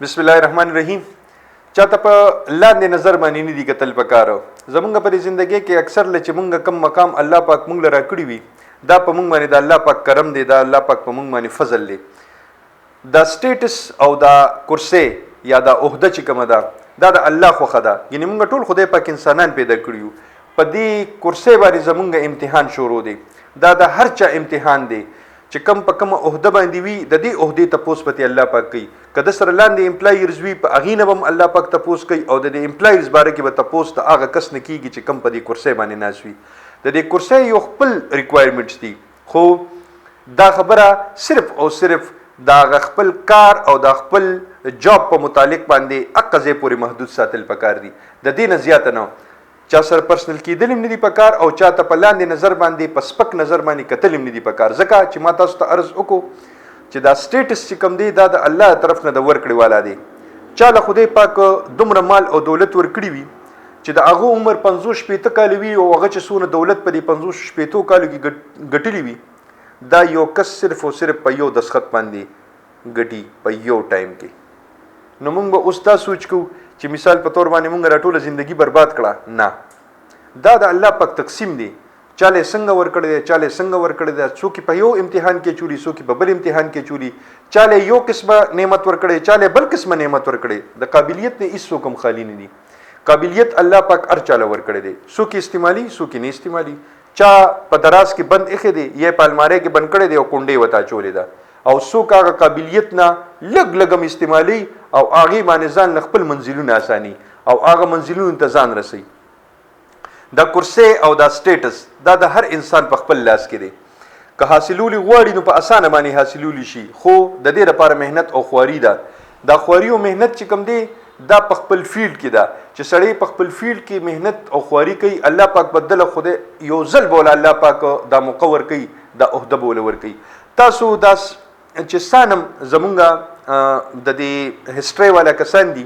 بسم الله الرحمن الرحیم. چاته په لاندې نظر باندې نه دي کتل پکاره. زمونږ په ژوندۍ کې اکثر لچ مونږ کم مقام الله پاک مونږ لرا کړی وي دا په مونږ باندې د الله پاک کرم دی، دا الله پاک په مونږ باندې فضل دی. دا سټیټس او دا کرسي یا دا عہده چې کومه ده دا د الله خوخه ده. یعنی مونږ ټول خدای پاک انسانان پیدا کړیو، په دې کرسي باندې زمونږ امتحان شروع دی. دا د هر چا امتحان دی چې کم په کم عہده باندې وي د دې عہدې تپوس پته الله پاک کوي. کله سره لاندې امپلایرز وي په اغینه هم الله پاک تپوس کوي او د دې امپلایرز باره کې به تپوس ته هغه کس نه کیږي چې کم په دې کرسي باندې ناس وي. د دې کرسي یو خپل ریکوایرمنټس دي، خو دا خبره صرف او صرف دا خپل کار او دا خپل جاب په متعلق باندې اقزه پورې محدود ساتل پکار دي. د دې نه زیات نه چا سره پرسنل کېدل هم نه دي پکار او چاته په لاندې نظر باندې په سپک نظر باندې کتل هم نه دي پکار. ځکه چې ما تاسو ته عرض وکړو چې دا سټیټس چې کوم دی دا د الله طرف نه د ورکړې والا دی. چاله خدای پاک دومره مال او دولت ورکړي وي چې د هغه عمر 50-60 کال وي او هغه چې څونه دولت په دې 50-60 کالو کې ګټلی وي دا یو کس صرف او صرف په یو دسخط باندې ګټي په یو ټایم کې. نو موږ به اوس دا سوچ کوو چې مثال په تور باندې موږ راټوله ژوندګي برباد کړه. نه، دا د الله پاک تقسیم دی. چاله څنګه ورکړی دی، چاله څنګه ورکړی دی، څوک په یو امتحان کې چوری، څوک په بل امتحان کې چوری. چاله یو قسمه نعمت ورکړی، چاله بل قسمه نعمت ورکړی. د قابلیت نه هیڅ څوک هم خالی نه دي. قابلیت الله پاک هر چاله ورکړی دی، څوک استعمالي څوک نه استعمالي. چا په دراز کې بند اخی دی یا په الماری کې بند کړی دی او کونډې وتا چولې ده، او څوک هغه قابلیت نه لګ لګم استعمالي او هغه باندې ځان خپل منزلونه اساني او هغه منزلونو ته ځان رسي. دا کرسي او دا سټیټس دا د هر انسان په خپل لاس کې دی. که حاصلولي غواړي نو په اسانه باندې حاصلولي شي، خو د دې لپاره مهنت او خواري ده. دا خواري او مهنت چې کوم دی دا په خپل فیلډ کې ده چې سړی په خپل فیلډ کې مهنت او خواري کوي. الله پاک بدله خدای یو ځل بوله الله پاک دا مقور کوي، دا عہده بوله ور کوي. تاسو دا چې سانم زمونږه د دې هیستوري والا کسان دي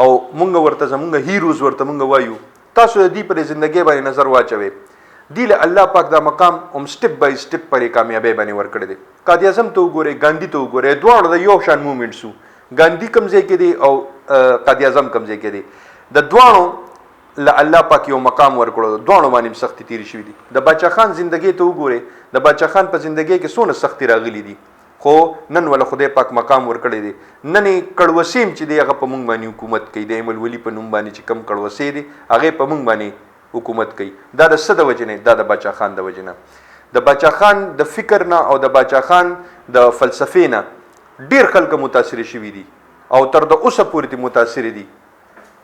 او مونږ ورته زمونږ هیروز ورته مونږ وایو، تاسو د دې پر ژوندۍ باندې نظر واچوي. دی له الله پاک دا مقام هم سټپ بای سټپ پر کامیابی باندې ورکړی دی. قائد اعظم ته وګورئ، ګاندھی ته وګورئ، دواړو د یو شان موومېنټس وو. ګاندھی کوم ځای کې دی او قائد اعظم کوم ځای کې دی. د دواړو له الله پاک یو مقام ورکړو، دواړو باندې سختي تیری شوې دي. د باچا خان ژوندۍ ته وګورئ، د باچا خان په ژوندۍ کې څونه سختي راغلي دي، خو نن ول خدای پاک مقام ورکړی دی. نن کړوسیم چې دی هغه په مونږ باندې حکومت کوي. د ایمل ولی په نوم باندې چې کم کړوسی دی هغه په مونږ باندې حکومت کوي. دا د څه د وجې نه؟ دا د باچا خان د وجې نه. د باچا خان د فکر نه او د باچا خان د فلسفې نه ډیر خلک متاثر شوي دي او تر د اوسه پورې متاثر دي.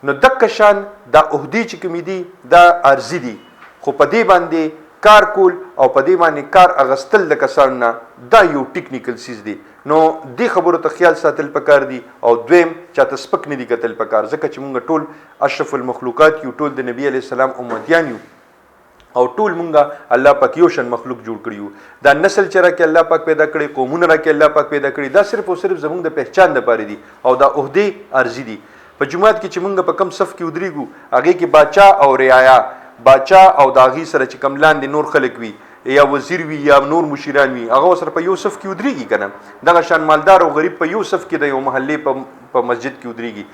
نو دک شان دا عہدې چې کومې دي دا عارضي دي، خو په دې باندې کار کول او په دې باندې کار اغستل د کسان نه دا یو ټیکنیکل سیز دی. نو دې خبرو ته خیال ساتل پکار دي. او دویم چاته سپک نه دي کتل پکار، ځکه چې مونږ ټول اشرف المخلوقات یو، ټول د نبی علیه السلام امتیان یو او ټول مونږه الله پاک یو شان مخلوق جوړ کړیو. دا نسل چې راکې الله پاک پیدا کړي، قومونه راکې الله پاک پیدا کړي، دا صرف او صرف زمونږ د پہچان لپاره دي او دا عہدې عارضي دي. په جمعات کې چې مونږ په کم صف کې ودرېږو هغه کې باچا او رعایا، باچا او داغي سره چې کم لاندې نور خلک وي یا وزیر وي یا نور مشیران وي هغه سره په یو صف کې ودرېږي کنه. دغه شان مالدار او غریب په یو صف کې د یو محلې په مسجد کې ودرېږي.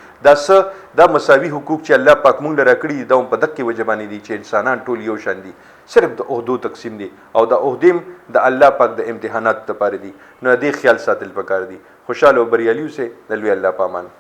دا مساوي حقوق چې الله پاک مونږ لره کړي دا په دغه وجه باندې دي چې انسانان ټول یو شان دي، صرف د عہدو تقسیم دي او د عہدې د الله پاک د امتحانات لپاره دي. نو دې خیال ساتل پکار دي. خوشاله او بریالي اوسئ. د لوی الله په امان.